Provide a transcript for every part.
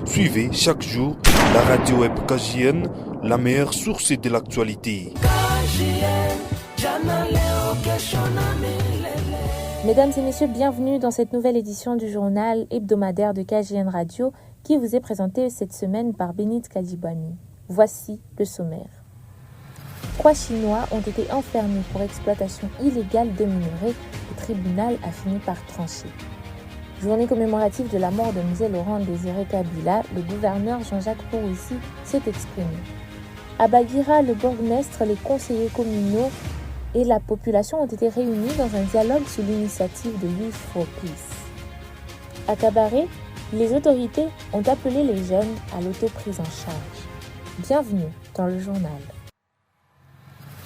Suivez chaque jour la radio web KJN, la meilleure source de l'actualité. Mesdames et messieurs, bienvenue dans cette nouvelle édition du journal hebdomadaire de KJN Radio qui vous est présenté cette semaine par Bénite Kadibani. Voici le sommaire. 3 Chinois ont été enfermés pour exploitation illégale de minerais. Le tribunal a fini par trancher. Journée commémorative de la mort de Mzee Laurent Désiré Kabila, le gouverneur Jean-Jacques Poroissi s'est exprimé. À Baguira, le bourgmestre, les conseillers communaux et la population ont été réunis dans un dialogue sous l'initiative de Youth for Peace. À Kabaré, les autorités ont appelé les jeunes à l'autoprise en charge. Bienvenue dans le journal.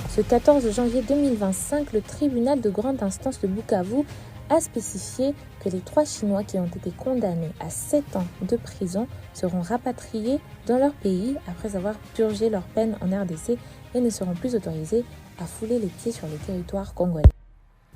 Ce 14 janvier 2025, le tribunal de grande instance de Bukavu a spécifié que les 3 Chinois qui ont été condamnés à 7 ans de prison seront rapatriés dans leur pays après avoir purgé leur peine en RDC et ne seront plus autorisés à fouler les pieds sur le territoire congolais.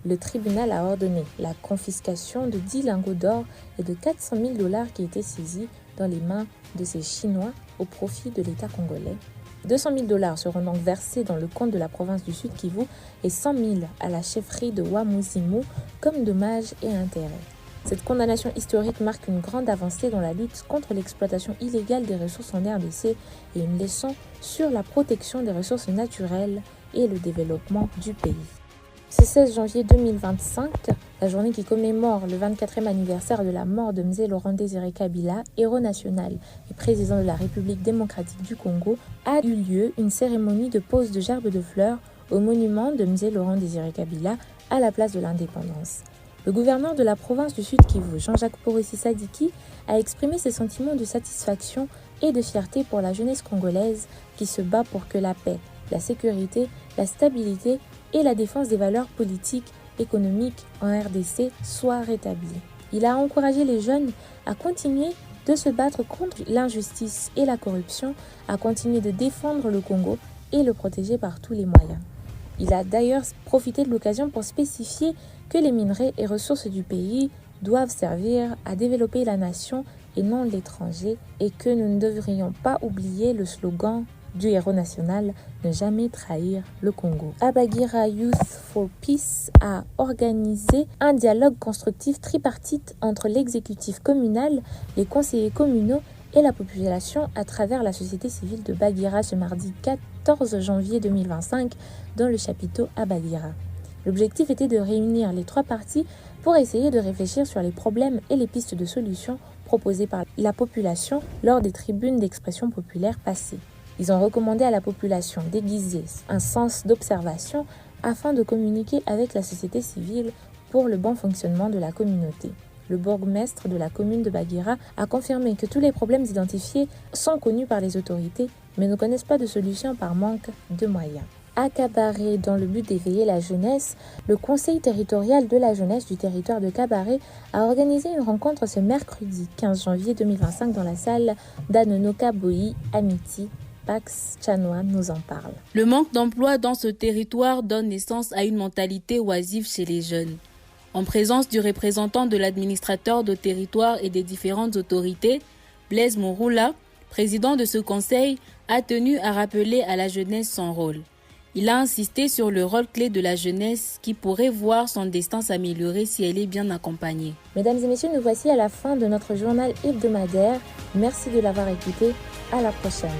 Le tribunal a ordonné la confiscation de 10 lingots d'or et de 400 000 $ qui étaient saisis dans les mains de ces Chinois au profit de l'État congolais. 200 000 $ seront donc versés dans le compte de la province du Sud Kivu et 100 000 à la chefferie de Wamuzimu comme dommages et intérêts. Cette condamnation historique marque une grande avancée dans la lutte contre l'exploitation illégale des ressources en RDC et une leçon sur la protection des ressources naturelles et le développement du pays. Ce 16 janvier 2025, la journée qui commémore le 24e anniversaire de la mort de Mzee Laurent Désiré Kabila, héros national et président de la République démocratique du Congo, a eu lieu une cérémonie de pose de gerbes de fleurs au monument de Mzee Laurent Désiré Kabila à la place de l'Indépendance. Le gouverneur de la province du Sud Kivu, Jean-Jacques Poroissi Sadiki, a exprimé ses sentiments de satisfaction et de fierté pour la jeunesse congolaise qui se bat pour que la paix, la sécurité, la stabilité et la défense des valeurs politiques, économiques en RDC soient rétablies. Il a encouragé les jeunes à continuer de se battre contre l'injustice et la corruption, à continuer de défendre le Congo et le protéger par tous les moyens. Il a d'ailleurs profité de l'occasion pour spécifier que les minerais et ressources du pays doivent servir à développer la nation et non l'étranger et que nous ne devrions pas oublier le slogan du héros national, ne jamais trahir le Congo. Baguira Youth for Peace a organisé un dialogue constructif tripartite entre l'exécutif communal, les conseillers communaux et la population à travers la société civile de Baguira ce mardi 14 janvier 2025 dans le chapiteau à Baguira. L'objectif était de réunir les 3 parties pour essayer de réfléchir sur les problèmes et les pistes de solutions proposées par la population lors des tribunes d'expression populaire passées. Ils ont recommandé à la population d'aiguiser un sens d'observation afin de communiquer avec la société civile pour le bon fonctionnement de la communauté. Le bourgmestre de la commune de Baguira a confirmé que tous les problèmes identifiés sont connus par les autorités, mais ne connaissent pas de solution par manque de moyens. À Kabaré, dans le but d'éveiller la jeunesse, le conseil territorial de la jeunesse du territoire de Kabaré a organisé une rencontre ce mercredi 15 janvier 2025 dans la salle d'Anonoka Boyi Amiti. Pax Chanois nous en parle. Le manque d'emploi dans ce territoire donne naissance à une mentalité oisive chez les jeunes. En présence du représentant de l'administrateur de territoire et des différentes autorités, Blaise Mouroula, président de ce conseil, a tenu à rappeler à la jeunesse son rôle. Il a insisté sur le rôle clé de la jeunesse qui pourrait voir son destin s'améliorer si elle est bien accompagnée. Mesdames et messieurs, nous voici à la fin de notre journal hebdomadaire. Merci de l'avoir écouté. À la prochaine.